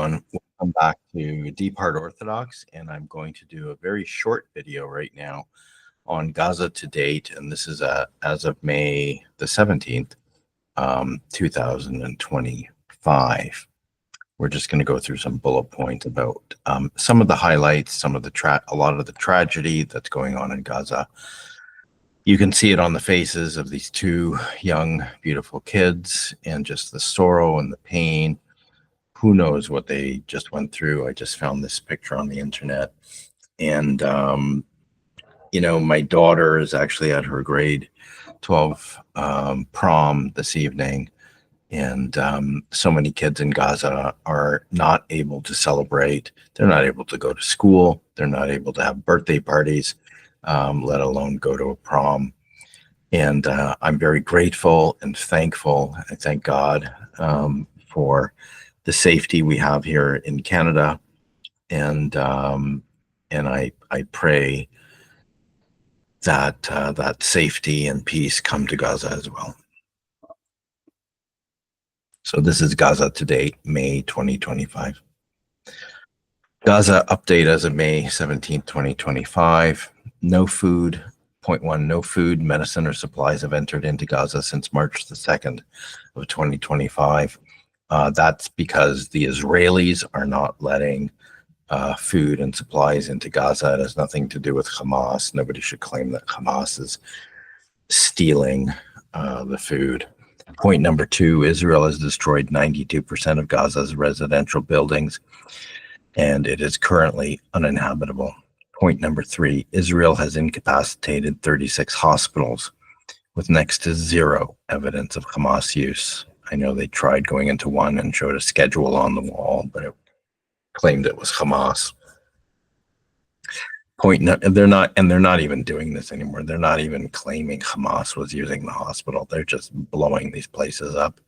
Welcome back to Deep Heart Orthodox, and I'm going to do a very short video right now on Gaza to date, and this is as of May the 17th, 2025. We're just going to go through some bullet points about some of the highlights, some of the a lot of the tragedy that's going on in Gaza. You can see it on the faces of these two young, beautiful kids, and just the sorrow and the pain. Who knows what they just went through. I just found this picture on the internet. And, my daughter is actually at her grade 12 prom this evening. And so many kids in Gaza are not able to celebrate. They're not able to go to school. They're not able to have birthday parties, let alone go to a prom. And I'm very grateful and thankful. I thank God for the safety we have here in Canada, and I pray that that safety and peace come to Gaza as well. So this is Gaza to date, May 2025. Gaza update as of May 17th, 2025. No food. Point one, no food, medicine, or supplies have entered into Gaza since March the 2nd of 2025. That's because the Israelis are not letting food and supplies into Gaza. It has nothing to do with Hamas. Nobody should claim that Hamas is stealing the food. Point number two, Israel has destroyed 92% of Gaza's residential buildings, and it is currently uninhabitable. Point number three, Israel has incapacitated 36 hospitals with next to zero evidence of Hamas use. I know they tried going into one and showed a schedule on the wall, but it claimed it was Hamas. They're not even doing this anymore. They're not even claiming Hamas was using the hospital. They're just blowing these places up.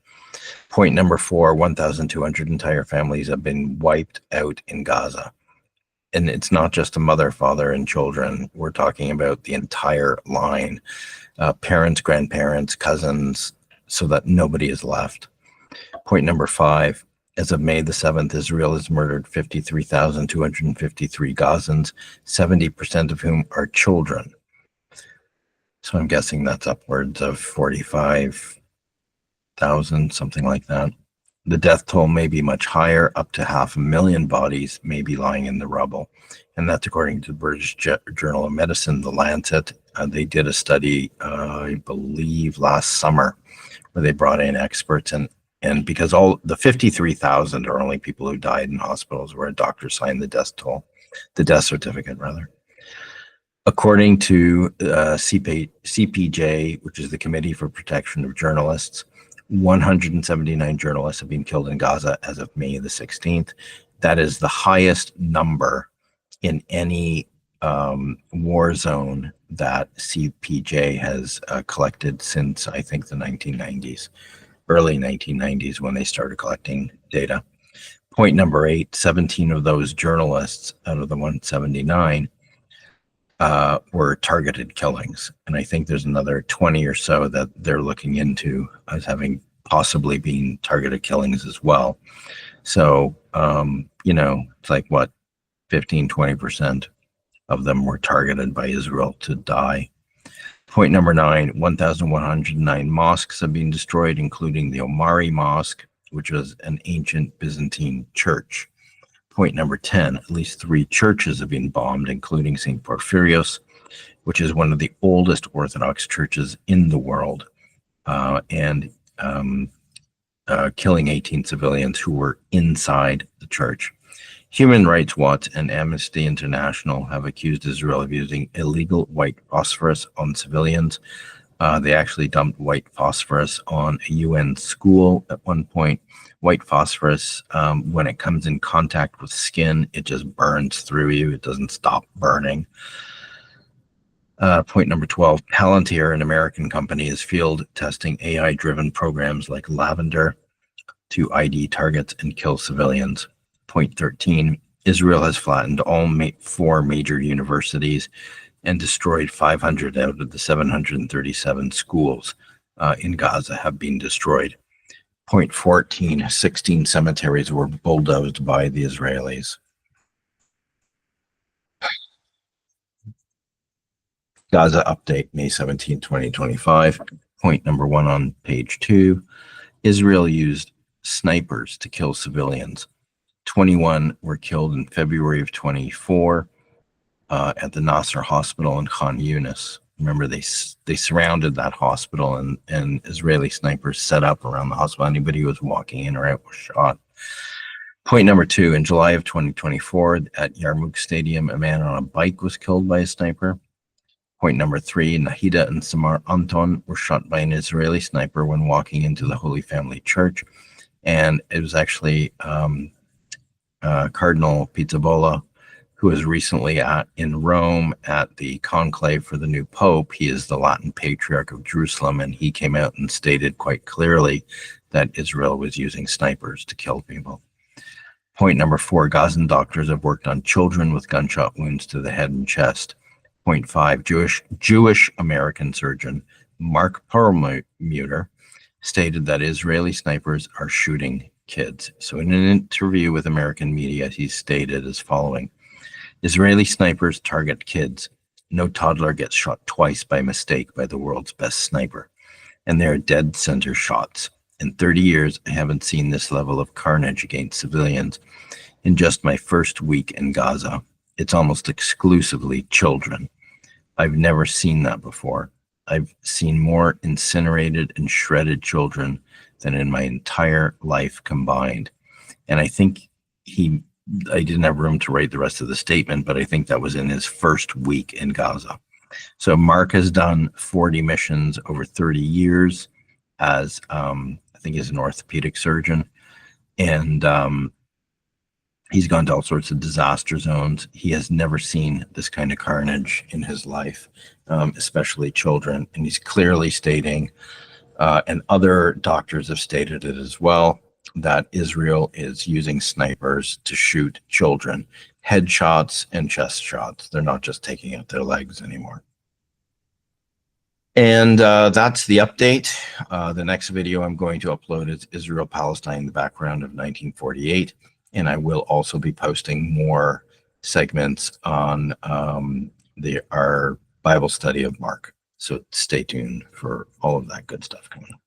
Point number four, 1,200 entire families have been wiped out in Gaza. And it's not just a mother, father, and children. We're talking about the entire line, parents, grandparents, cousins, so that nobody is left. Point number five, as of May the 7th, Israel has murdered 53,253 Gazans, 70% of whom are children. So I'm guessing that's upwards of 45,000, something like that. The death toll may be much higher, up to 500,000 bodies may be lying in the rubble. And that's according to the British Journal of Medicine, The Lancet. They did a study, I believe, last summer, where they brought in experts, and because all the 53,000 are only people who died in hospitals where a doctor signed the death certificate rather. According to CPJ, which is the Committee for Protection of Journalists, 179 journalists have been killed in Gaza as of May the 16th. That is the highest number in any war zone that CPJ has collected since, I think, the 1990s, early 1990s, when they started collecting data. Point number eight, 17 of those journalists out of the 179 were targeted killings. And I think there's another 20 or so that they're looking into as having possibly been targeted killings as well. So, it's like what, 15, 20% of them were targeted by Israel to die. Point number nine, 1,109 mosques have been destroyed, including the Omari Mosque, which was an ancient Byzantine church. Point number 10, at least 3 churches have been bombed, including St. Porphyrios, which is one of the oldest Orthodox churches in the world, killing 18 civilians who were inside the church. Human Rights Watch and Amnesty International have accused Israel of using illegal white phosphorus on civilians. They actually dumped white phosphorus on a UN school at one point. White phosphorus, when it comes in contact with skin, it just burns through you. It doesn't stop burning. Point number 12, Palantir, an American company, is field testing AI-driven programs like Lavender to ID targets and kill civilians. Point 13, Israel has flattened all 4 major universities and destroyed 500 out of the 737 schools in Gaza have been destroyed. Point 14, 16 cemeteries were bulldozed by the Israelis. Gaza update, May 17, 2025. Point number 1 on page 2. Israel used snipers to kill civilians. 21 were killed in February of 24 at the Nasser Hospital in Khan Yunis. Remember, they surrounded that hospital, and Israeli snipers set up around the hospital. Anybody who was walking in or out was shot. Point number 2, in July of 2024 at Yarmouk Stadium, a man on a bike was killed by a sniper. Point number 3, Nahida and Samar Anton were shot by an Israeli sniper when walking into the Holy Family Church. And it was actually Cardinal Pizzaballa, who was recently in Rome at the conclave for the new Pope. He is the Latin Patriarch of Jerusalem, and he came out and stated quite clearly that Israel was using snipers to kill people. Point number 4, Gazan doctors have worked on children with gunshot wounds to the head and chest. Point 5, Jewish American surgeon Mark Perlmutter stated that Israeli snipers are shooting kids. So in an interview with American media, he stated as following: Israeli snipers target kids. No toddler gets shot twice by mistake by the world's best sniper. And they are dead center shots. In 30 years, I haven't seen this level of carnage against civilians. In just my first week in Gaza, it's almost exclusively children. I've never seen that before. I've seen more incinerated and shredded children than in my entire life combined. And I think I didn't have room to write the rest of the statement, but I think that was in his first week in Gaza. So Mark has done 40 missions over 30 years as, I think he's an orthopedic surgeon. And he's gone to all sorts of disaster zones. He has never seen this kind of carnage in his life, especially children. And he's clearly stating, and other doctors have stated it as well, that Israel is using snipers to shoot children, headshots and chest shots. They're not just taking out their legs anymore. And that's the update. The next video I'm going to upload is Israel Palestine, the background of 1948. And I will also be posting more segments on our Bible study of Mark. So stay tuned for all of that good stuff coming up.